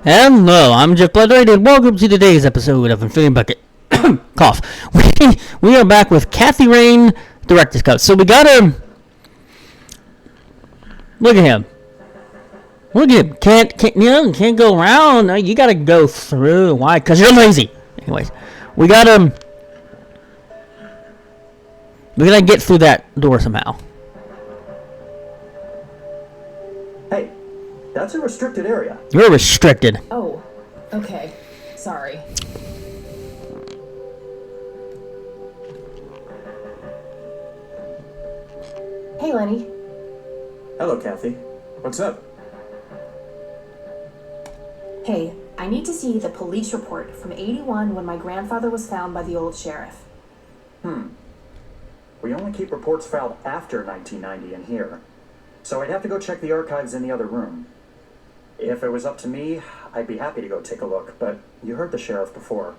Hello, I'm Jeff Bloodred, and welcome to today's episode of Infinity Bucket. Cough. We are back with Kathy Rain, Director's Cut. So we got him. Look at him. Look at him. Can't go around. No, you gotta go through. Why? Because you're lazy. Anyways, we got him. We gotta get through that door somehow. Hey, that's a restricted area. You're restricted. Oh, okay. Sorry. Hey, Lenny. Hello, Kathy. What's up? Hey, I need to see the police report from 81 when my grandfather was found by the old sheriff. We only keep reports filed after 1990 in here, so I'd have to go check the archives in the other room. If it was up to me, I'd be happy to go take a look, but you heard the sheriff before.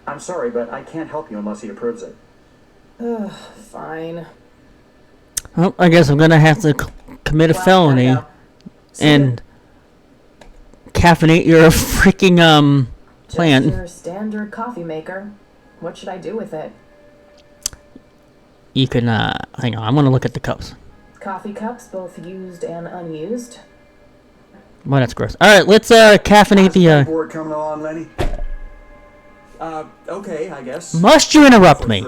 I'm sorry, but I can't help you unless he approves it. Ugh, fine. Well, I guess I'm gonna have to commit a felony and caffeinate your freaking plant. Just your standard coffee maker. What should I do with it? You can hang on. I'm gonna look at the cups. Coffee cups, both used and unused. Well, that's gross. All right, let's caffeinate the. Board coming along, Lenny? Okay, I guess. Must you interrupt me?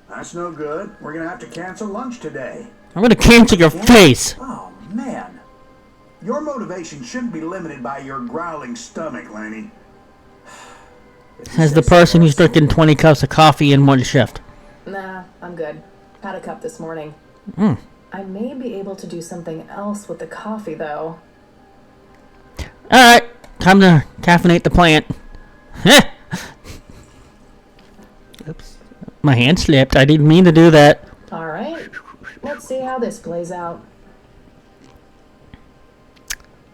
That's no good. We're gonna have to cancel lunch today. I'm gonna cancel your face. Oh, man. Your motivation shouldn't be limited by your growling stomach, Lenny. As the person who's drinking 20 cups of coffee in one shift. Nah, I'm good. Had a cup this morning. I may be able to do something else with the coffee, though. All right, time to caffeinate the plant. Oops, my hand slipped. I didn't mean to do that. Alright, let's see how this plays out.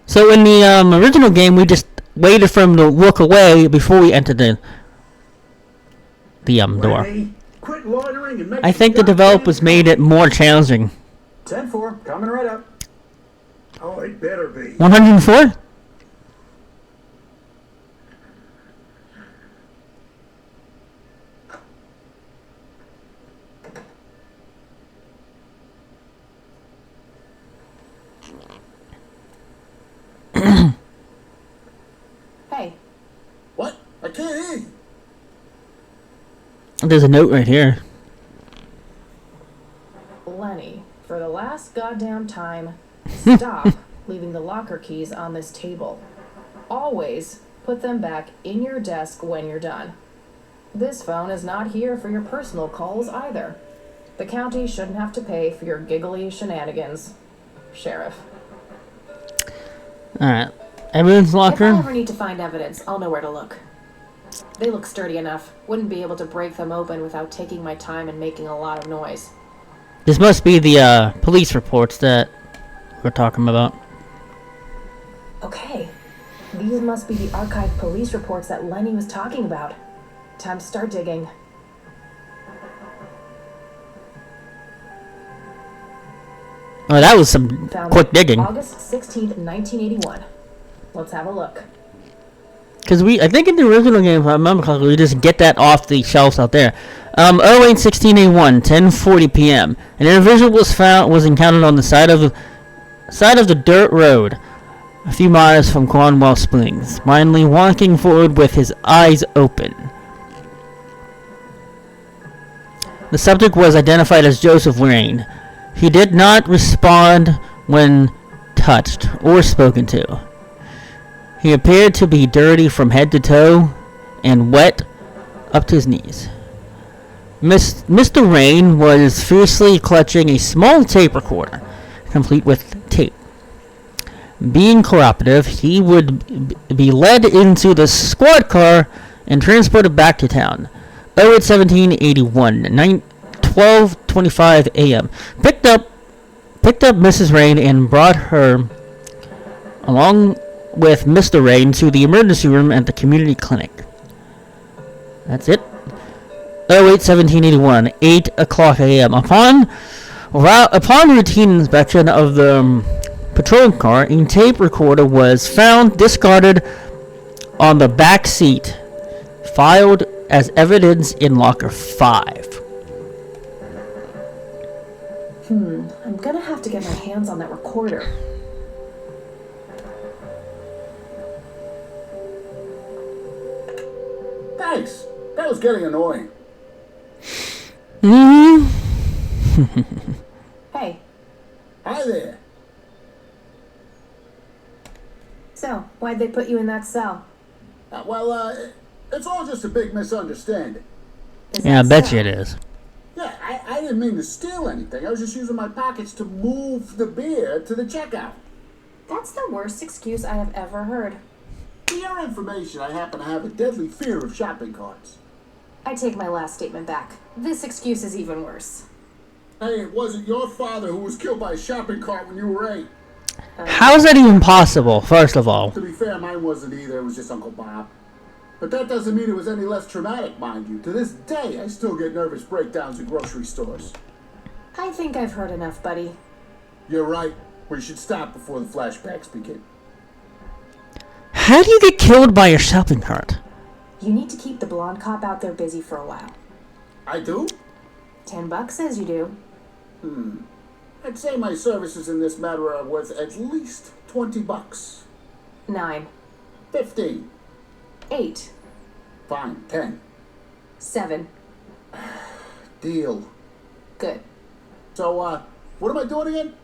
So in the original game, we just waited for him to look away before we entered the door. Lenny, quit loitering and make I think the developers made it more challenging. 10-4, coming right up. Oh, it better be. 104? Hey, What? I can't hear you. There's a note right here. Lenny, for the last goddamn time, stop leaving the locker keys on this table. Always put them back in your desk when you're done. This phone is not here for your personal calls either. The county shouldn't have to pay for your giggly shenanigans. Sheriff. Alright. Evidence If I locker. ever need to find evidence, I'll know where to look. They look sturdy enough. Wouldn't be able to break them open without taking my time and making a lot of noise. This must be the police reports that we're talking about. Okay. These must be the archived police reports that Lenny was talking about. Time to start digging. Oh, that was some Found quick it. digging. August 16th, 1981. Let's have a look. Because I think in the original game, if I remember correctly, we just get that off the shelves out there. 08-16-81, 10:40 p.m. An individual was encountered on the side of the dirt road, a few miles from Cornwall Springs, blindly walking forward with his eyes open. The subject was identified as Joseph Rain. He did not respond when touched or spoken to. He appeared to be dirty from head to toe and wet up to his knees. Mr. Rain was fiercely clutching a small tape recorder, complete with tape. Being cooperative, he would be led into the squad car and transported back to town. 08-17-81, 12:25 a.m. Picked up Mrs. Rain and brought her along with Mr. Rain to the emergency room at the community clinic. That's it. 08-17-81, 8 o'clock a.m. Upon routine inspection of the patrol car, a tape recorder was found discarded on the back seat, filed as evidence in locker 5. I'm gonna have to get my hands on that recorder. Thanks. That was getting annoying. Hey, Hi there. so why'd they put you in that cell? It's all just a big misunderstanding. Is Yeah, I that bet so? you it is. Yeah, I didn't mean to steal anything. I was just using my pockets to move the beer to the checkout. That's the worst excuse I have ever heard. For your information, I happen to have a deadly fear of shopping carts. I take my last statement back. This excuse is even worse. Hey, it wasn't your father who was killed by a shopping cart when you were 8. How is that even possible, first of all? To be fair, mine wasn't either. It was just Uncle Bob. But that doesn't mean it was any less traumatic, mind you. To this day, I still get nervous breakdowns in grocery stores. I think I've heard enough, buddy. You're right. We should stop before the flashbacks begin. How do you get killed by a shopping cart? You need to keep the blonde cop out there busy for a while. I do? $10 says you do. I'd say my services in this matter are worth at least $20. 9, 15. 8, Fine. 10. 7. Deal. Good. So, what am I doing again?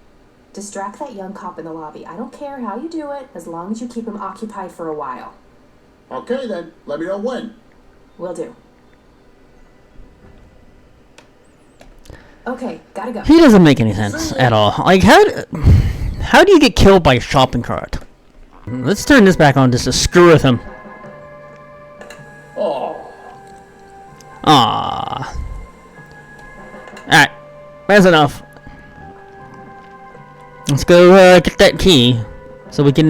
Distract that young cop in the lobby. I don't care how you do it, as long as you keep him occupied for a while. Okay then. Let me know when. Will do. Okay, gotta go. He doesn't make any sense at all. Like, how do you get killed by a shopping cart? Let's turn this back on just to screw with him. Oh. Ah. Alright, that's enough. Let's go get that key so we can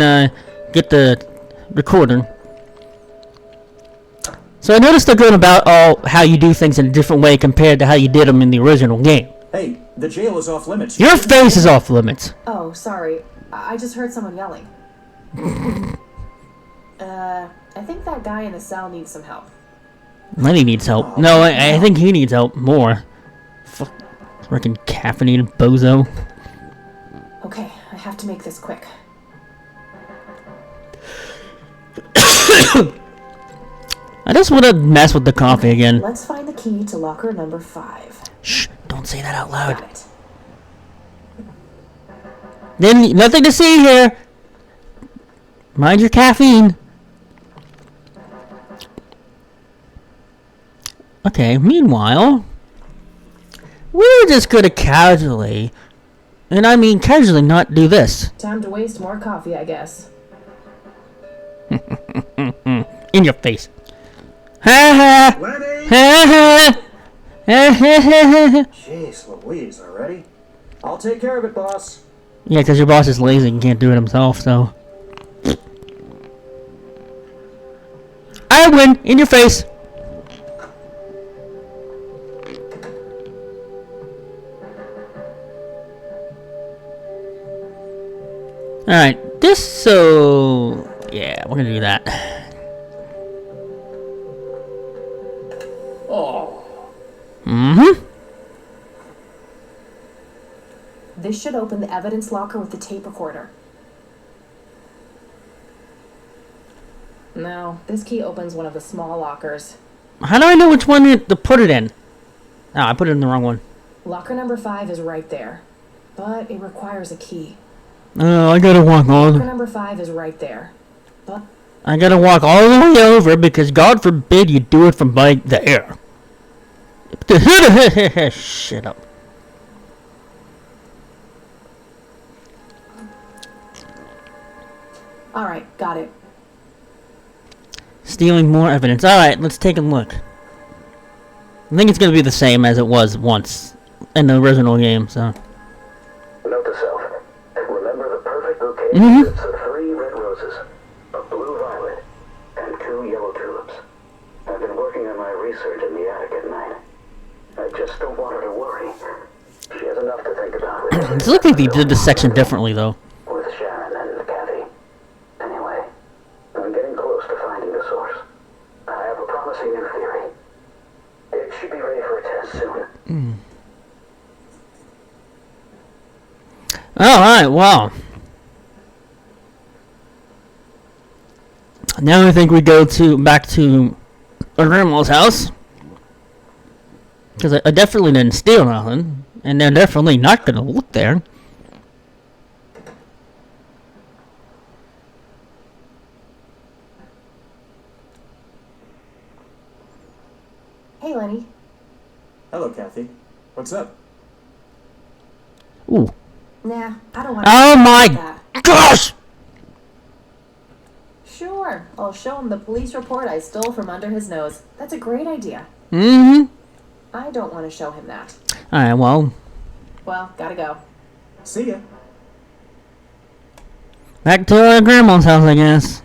get the recorder. So I noticed they're going about how you do things in a different way compared to how you did them in the original game. Hey, the jail is off limits. Your face is off limits. Oh, sorry. I just heard someone yelling. I think that guy in the cell needs some help. Lenny needs help. No, I think he needs help more. Fuck, freaking caffeinated bozo. Okay, I have to make this quick. I just want to mess with the coffee again. Let's find the key to locker number 5. Shh, don't say that out Got loud. it. Then, nothing to see here. Mind your caffeine. Okay, meanwhile, we're just gonna casually, and I mean casually, not do this. Time to waste more coffee, I guess. In your face. Ha ha! Lenny! Ha ha! Ha ha ha! Jeez Louise, already? I'll take care of it, boss. Yeah, because your boss is lazy and can't do it himself, so. I win! In your face! Alright, yeah, we're gonna do that. Oh. Mm-hmm. This should open the evidence locker with the tape recorder. No, this key opens one of the small lockers. How do I know which one to put it in? Oh, I put it in the wrong one. Locker number 5 is right there. But it requires a key. I gotta walk all. Locker number 5 is right there. But I gotta walk all the way over because God forbid you do it from by the air. Shut up. alright, got it. Stealing more evidence. Alright, let's take a look. I think it's gonna be the same as it was once in the original game, so. Note to self. Remember the perfect bouquet Mhm. consists of 3 red roses, a blue violet, and 2 yellow tulips. I've been working on my research in the attic at night. I just don't want her to worry. She has enough to think about. It looks like they did this section differently, though. With Sharon and Kathy. Anyway, I'm getting close to finding the Alright, well. Now I think we go back to our grandma's house. Because I definitely didn't steal nothing. And they're definitely not going to look there. Hey, Lenny. Hello, Kathy. What's up? Ooh. Nah, I don't want to. Oh my that. gosh! Sure, I'll show him the police report I stole from under his nose. That's a great idea. Mm-hmm. I don't want to show him that. Alright, well. Well, gotta go. See ya. Back to our grandma's house, I guess.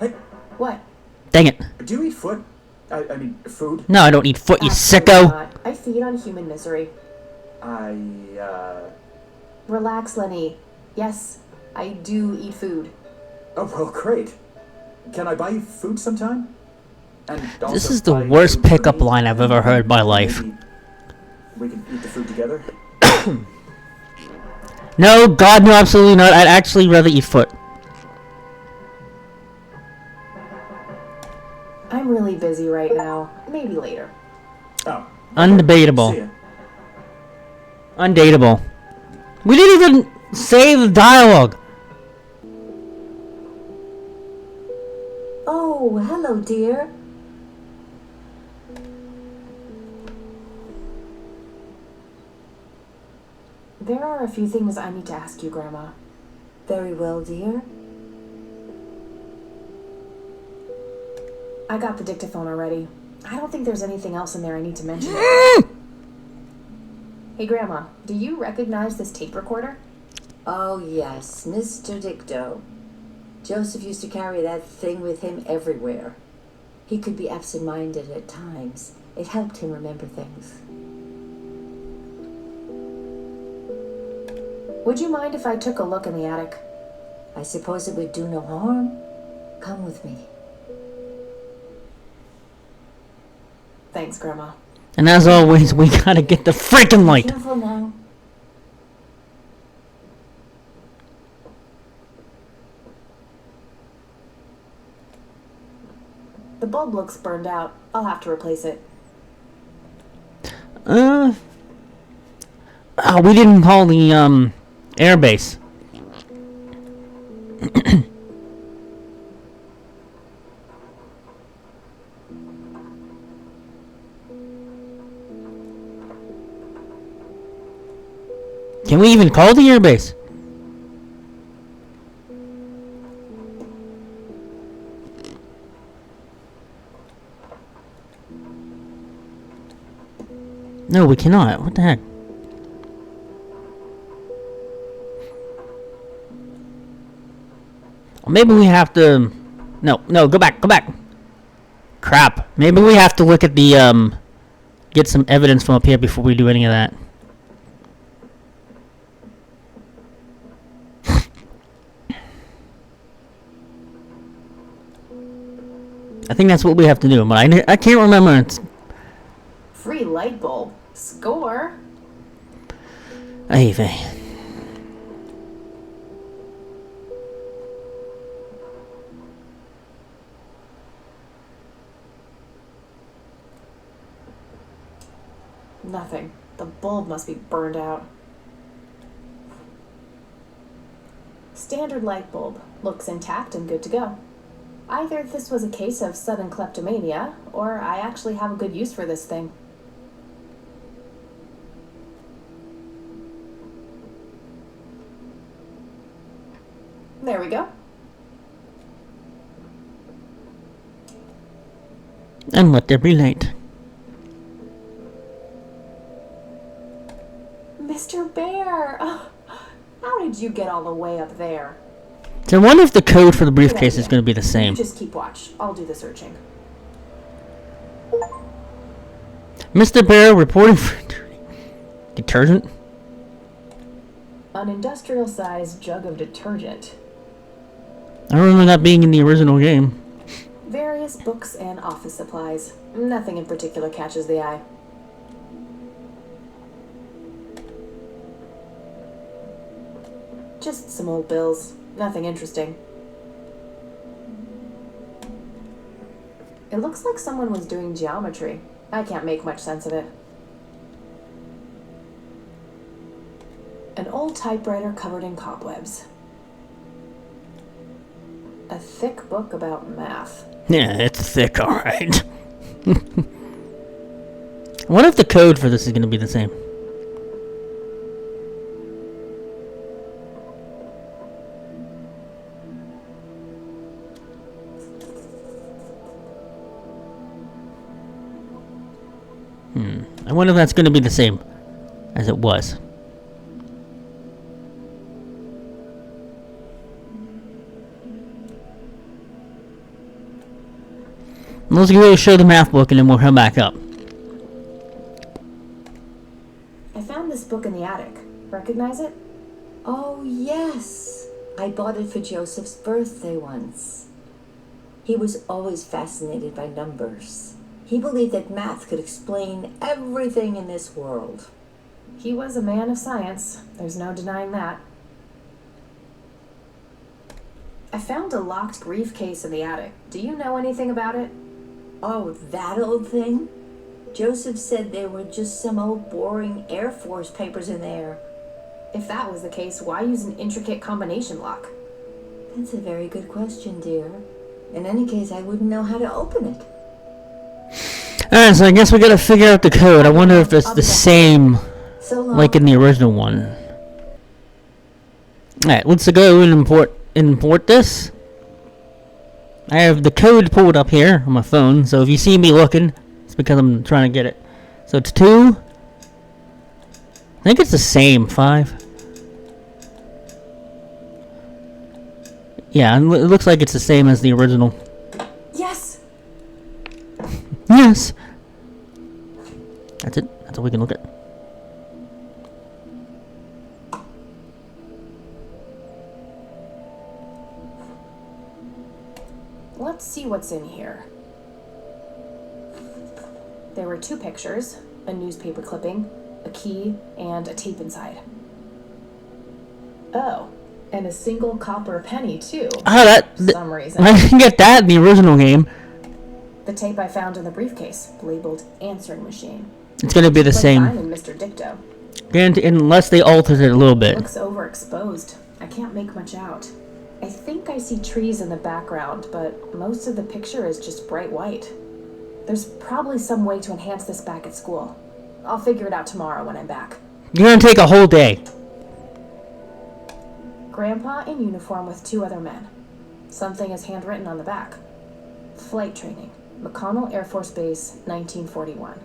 Hey, What? Dang it. do you eat foot? I mean, food? No, I don't eat foot, you Absolutely sicko. not. I feed on human misery. Relax, Lenny. Yes, I do eat food. Oh, well, great. Can I buy you food sometime? And also This is the buy worst food for pickup me? line I've ever heard in my life. Maybe we can eat the food together? No, God, no, absolutely not. I'd actually rather eat foot. I'm really busy right now. Maybe later. Oh. Undebatable. See ya. Undateable. We didn't even say the dialogue. Oh, hello, dear. There are a few things I need to ask you, Grandma. Very well, dear. I got the dictaphone already. I don't think there's anything else in there I need to mention. Hey, Grandma, do you recognize this tape recorder? Oh, yes, Mr. Dicto. Joseph used to carry that thing with him everywhere. He could be absent-minded at times. It helped him remember things. Would you mind if I took a look in the attic? I suppose it would do no harm. Come with me. Thanks, Grandma. And as always, we gotta get the freaking light. Careful now. The bulb looks burned out. I'll have to replace it. Oh, we didn't call the, airbase. Can we even call the airbase? No, we cannot. What the heck? Maybe we have to... No, go back, Crap. Maybe we have to look at the, get some evidence from up here before we do any of that. I think that's what we have to do, but I can't remember. It's... Free light bulb. Score. Ay, vey. Nothing. The bulb must be burned out. Standard light bulb. Looks intact and good to go. Either this was a case of sudden kleptomania, or I actually have a good use for this thing. There we go. And let there be light. Mr. Bear! Oh, how did you get all the way up there? So I wonder if the code for the briefcase is going to be the same. You just keep watch. I'll do the searching. Mr. Bear reporting for detergent. An industrial-sized jug of detergent. I remember that being in the original game. Various books and office supplies. Nothing in particular catches the eye. Just some old bills. Nothing interesting. It looks like someone was doing geometry. I can't make much sense of it. An old typewriter covered in cobwebs. A thick book about math. Yeah, it's thick, alright. I wonder if the code for this is going to be the same. I wonder if that's going to be the same as it was. Let's go show the math book and then we'll come back up. I found this book in the attic. Recognize it? Oh, yes. I bought it for Joseph's birthday once. He was always fascinated by numbers. He believed that math could explain everything in this world. He was a man of science. There's no denying that. I found a locked briefcase in the attic. Do you know anything about it? Oh, that old thing? Joseph said there were just some old boring Air Force papers in there. If that was the case, why use an intricate combination lock? That's a very good question, dear. In any case, I wouldn't know how to open it. Alright, so I guess we gotta figure out the code. I wonder if it's the same So long. like in the original one. Alright, let's go and import this. I have the code pulled up here on my phone, so if you see me looking, it's because I'm trying to get it. So it's 2. I think it's the same, 5. Yeah, it looks like it's the same as the original. Yes! Yes! That's it. That's all we can look at. Let's see what's in here. There were 2 pictures, a newspaper clipping, a key, and a tape inside. Oh, and a single copper penny, too. Oh, For some reason. I didn't get that in the original game. The tape I found in the briefcase, labeled answering machine. It's gonna be the Like same. mine and Mr. Dicto. Unless they altered it a little bit. Looks overexposed. I can't make much out. I think I see trees in the background, but most of the picture is just bright white. There's probably some way to enhance this back at school. I'll figure it out tomorrow when I'm back. You're gonna take a whole day. Grandpa in uniform with 2 other men. Something is handwritten on the back. Flight training. McConnell Air Force Base, 1941.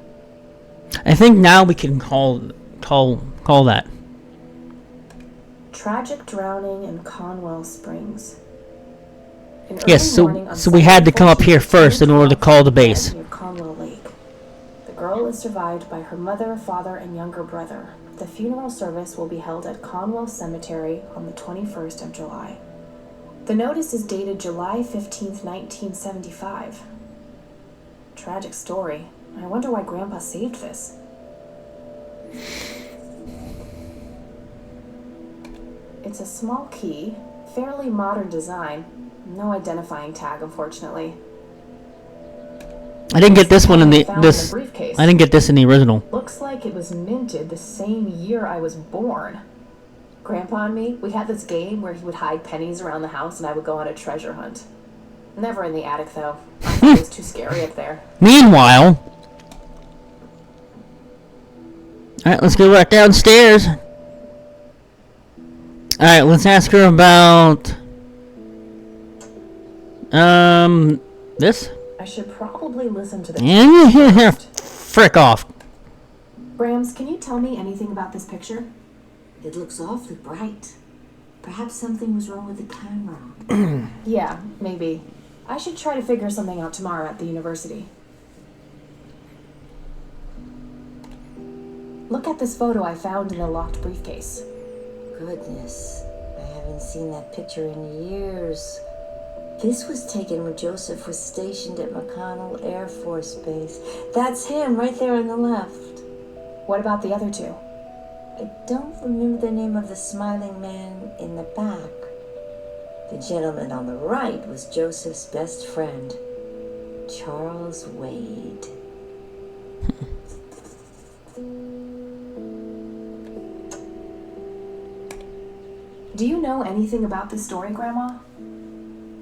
I think now we can call that. Tragic drowning in Conwell Springs. An Yes, early morning on so we had to come up here Sunday, first in order to call the base. near Conwell Lake. The girl is survived by her mother, father, and younger brother. The funeral service will be held at Conwell Cemetery on the 21st of July. The notice is dated July 15th, 1975. Tragic story. I wonder why Grandpa saved this. It's a small key, fairly modern design. No identifying tag, unfortunately. I didn't get this one in the Found this. in the briefcase. I didn't get this in the original. Looks like it was minted the same year I was born. Grandpa and me, we had this game where he would hide pennies around the house and I would go on a treasure hunt. Never in the attic, though. I thought it was too scary up there. Meanwhile, alright, let's go back downstairs. Alright, let's ask her about this. I should probably listen to the Yeah, frick off. Brams, can you tell me anything about this picture? It looks awfully bright. Perhaps something was wrong with the camera. Yeah, maybe. I should try to figure something out tomorrow at the university. Look at this photo I found in the locked briefcase. Goodness, I haven't seen that picture in years. This was taken when Joseph was stationed at McConnell Air Force Base. That's him right there on the left. What about the other 2? I don't remember the name of the smiling man in the back. The gentleman on the right was Joseph's best friend, Charles Wade. Do you know anything about this story, Grandma?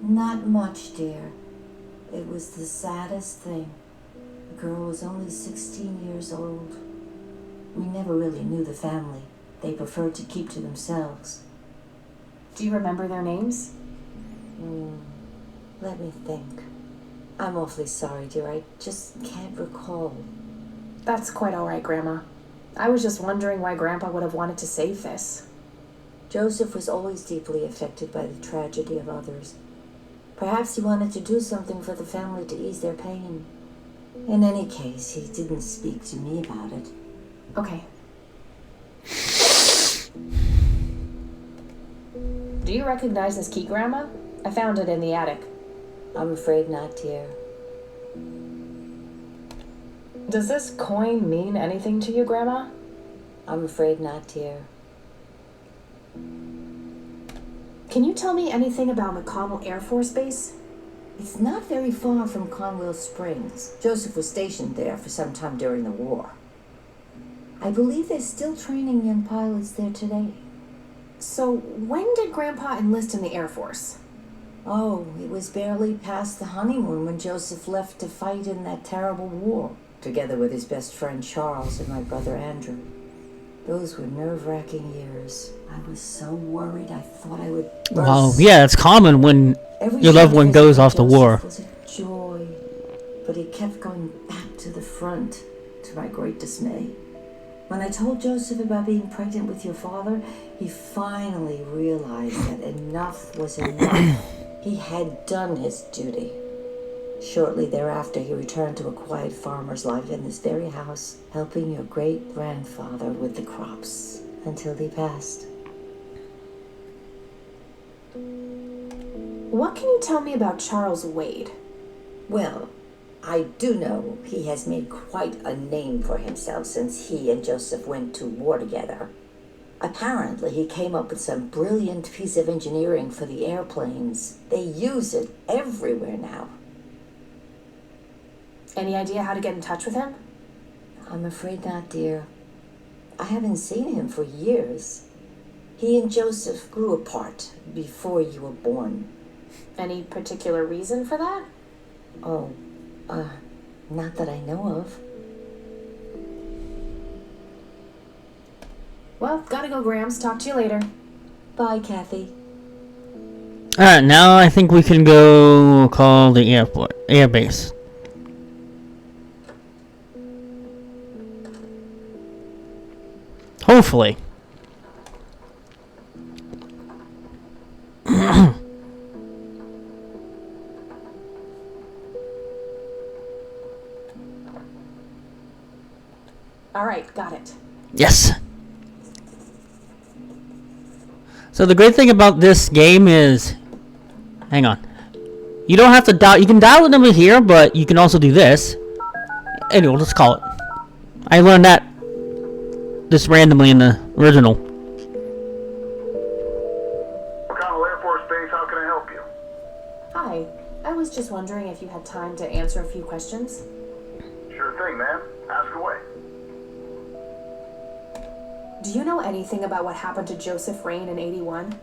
Not much, dear. It was the saddest thing. The girl was only 16 years old. We never really knew the family. They preferred to keep to themselves. Do you remember their names? Let me think. I'm awfully sorry, dear. I just can't recall. That's quite all right, Grandma. I was just wondering why Grandpa would have wanted to save this. Joseph was always deeply affected by the tragedy of others. Perhaps he wanted to do something for the family to ease their pain. In any case, he didn't speak to me about it. Okay. Do you recognize this key, Grandma? I found it in the attic. I'm afraid not, dear. Does this coin mean anything to you, Grandma? I'm afraid not, dear. Can you tell me anything about McConnell Air Force Base? It's not very far from Conwell Springs. Joseph was stationed there for some time during the war. I believe they're still training young pilots there today. So, when did Grandpa enlist in the Air Force? Oh, it was barely past the honeymoon when Joseph left to fight in that terrible war, together with his best friend Charles and my brother Andrew. Those were nerve-wracking years. I was so worried I thought I would burst. Well, yeah, it's common when Every your loved shot one visit goes with off to war. Joseph was a joy, but he kept going back to the front, to my great dismay. When I told Joseph about being pregnant with your father, he finally realized that enough was enough. He had done his duty. Shortly thereafter, he returned to a quiet farmer's life in this very house, helping your great-grandfather with the crops until he passed. What can you tell me about Charles Wade? Well, I do know he has made quite a name for himself since he and Joseph went to war together. Apparently, he came up with some brilliant piece of engineering for the airplanes. They use it everywhere now. Any idea how to get in touch with him? I'm afraid not, dear. I haven't seen him for years. He and Joseph grew apart before you were born. Any particular reason for that? Oh, not that I know of. Well, gotta go, Grams. Talk to you later. Bye, Kathy. Alright, now I think we can go call the air base. Hopefully. Alright, got it. Yes. So the great thing about this game is, hang on, you don't have to dial. You can dial it over here, but you can also do this. Anyway, let's call it. I learned that just randomly in the original. McConnell Air Force Base, how can I help you? Hi. I was just wondering if you had time to answer a few questions. Sure thing, ma'am. Ask away. Do you know anything about what happened to Joseph Rain in 81?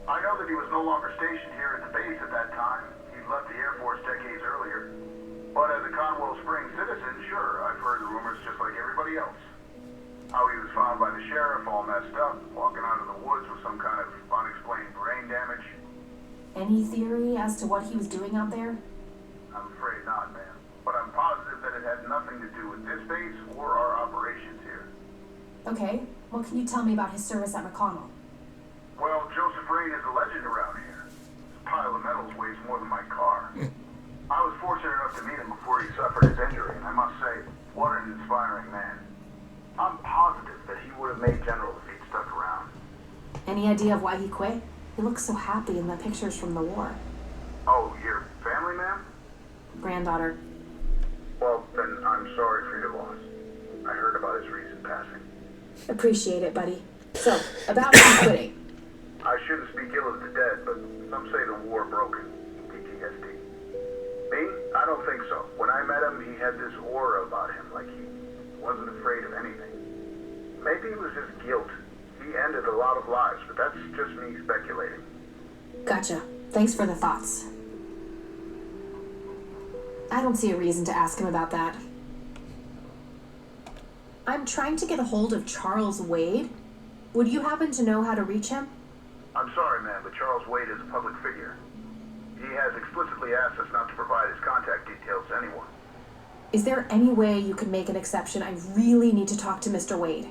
I know that he was no longer stationed here at the base at that time. He'd left the Air Force decades earlier. But as a Conwell Springs citizen, sure, I've heard the rumors just like everybody else. How he was found by the sheriff all messed up, walking out of the woods with some kind of unexplained brain damage. Any theory as to what he was doing out there? I'm afraid not, ma'am. But I'm positive that it had nothing to do with this base or our operations here. Okay. What can you tell me about his service at McConnell? Well, Joseph Rain is a legend around here. This pile of metals weighs more than my car. I was fortunate enough to meet him before he suffered his injury, and I must say, what an inspiring man. I'm positive that he would have made General if he'd stuck around. Any idea of why he quit? He looks so happy in the pictures from the war. Oh, your family, ma'am? Granddaughter. Well, then I'm sorry for your loss. I heard about his recent passing. Appreciate it, buddy. So, about him quitting. I shouldn't speak ill of the dead, but some say the war broke him. PTSD. Me? I don't think so. When I met him, he had this aura about him, like he wasn't afraid of anything. Maybe it was his guilt. He ended a lot of lives, but that's just me speculating. Gotcha. Thanks for the thoughts. I don't see a reason to ask him about that. I'm trying to get a hold of Charles Wade. Would you happen to know how to reach him? I'm sorry, man, but Charles Wade is a public figure. He has explicitly asked us not to provide his contact details to anyone. Is there any way you could make an exception? I really need to talk to Mr. Wade.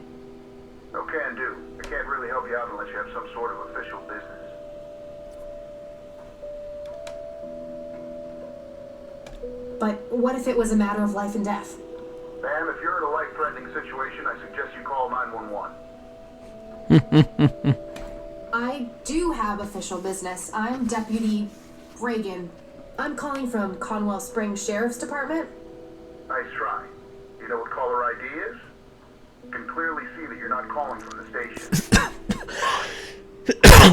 No can do. I can't really help you out unless you have some sort of official business. But what if it was a matter of life and death? Ma'am, if you're in a life-threatening situation, I suggest you call 911. I do have official business. I'm Deputy Reagan. I'm calling from Conwell Springs Sheriff's Department. Nice try. You know what caller ID is? You can clearly see that you're not calling from the station.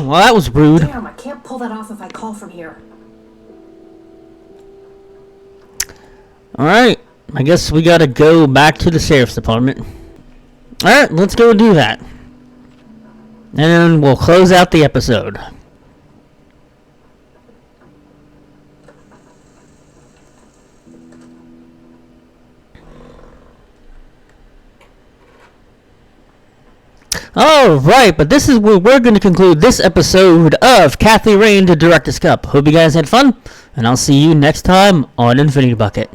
Well, that was rude. Damn, I can't pull that off if I call from here. Alright, I guess we gotta go back to the sheriff's department. Alright, let's go do that. And then we'll close out the episode. Alright, but this is where we're going to conclude this episode of Kathy Rain, the Director's Cup. Hope you guys had fun, and I'll see you next time on Infinity Bucket.